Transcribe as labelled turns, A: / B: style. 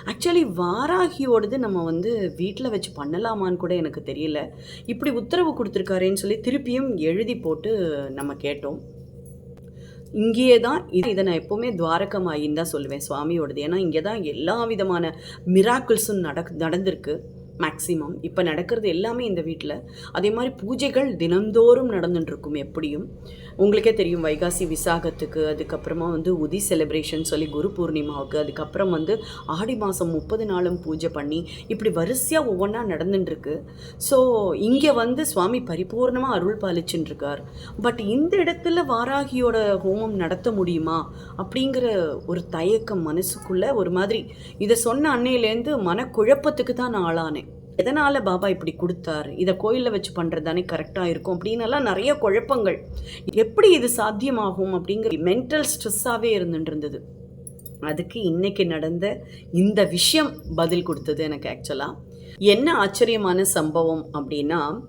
A: Actually வாராகியோடது நம்ம வந்து வீட்ல வச்சு பண்ணலாமான்னு கூட எனக்கு தெரியல. இப்படி உத்தரவு குடுத்துருக்காரேன்னு சொல்லி திருப்பியும் எழுதி போட்டு நம்ம கேட்டோம். இங்கேயே தான் இத நான் எப்பவுமே துவாரகமாயின்னு தான் சொல்லுவேன் சுவாமியோடது. ஏன்னா, இங்க தான் எல்லா விதமான மிராக்கிள்ஸும் நடந்திருக்கு. மேக்ஸிமம். இப்ப நடக்கிறது எல்லாமே இந்த வீட்ல. அதேமாரி பூஜைகள் தினந்தோறும் நடந்துட்டுருக்கும் எப்படியும். உங்களுக்கே தெரியும் வைகாசி விசாகத்துக்கு, அதுக்கப்புறமா வந்து உதி செலிப்ரேஷன் சொல்லி குரு பூர்ணிமாவுக்கு, அதுக்கப்புறம் வந்து ஆடி மாதம் 30 நாளும் பூஜை பண்ணி, இப்படி வரிசையா ஒவ்வொன்னா நடந்துட்டுருக்கு. ஸோ, இங்க வந்து சுவாமி பரிபூர்ணமா அருள் பாலிச்சுட்டுருக்கார். பட் இந்த இடத்துல வாராகியோட ஹோமம் நடத்த முடியுமா? அப்படிங்கிற ஒரு தயக்கம் மனசுக்குள்ள ஒரு மாதிரி இத சொன்ன அன்னையிலேருந்து மனக்குழப்பத்துக்கு தான் நான் ஆளானேன். எதனால பாபா இப்படி குடுத்தார்? இத கோயில்ல வச்சு பண்றது தானே கரெக்ட்டா இருக்கும். அப்படின்னெல்லாம் நெறைய குழப்பங்கள். எப்படி இது சாத்தியமாகும்? அப்படிங்கிற மென்டல் ஸ்ட்ரெஸ்ஸாவே இருந்துட்டு இருந்தது. அதுக்கு இன்னைக்கு நடந்த இந்த விஷயம் பதில் குடுத்தது எனக்கு ஆக்சுவலா. என்ன ஆச்சரியமான சம்பவம் அப்படின்னா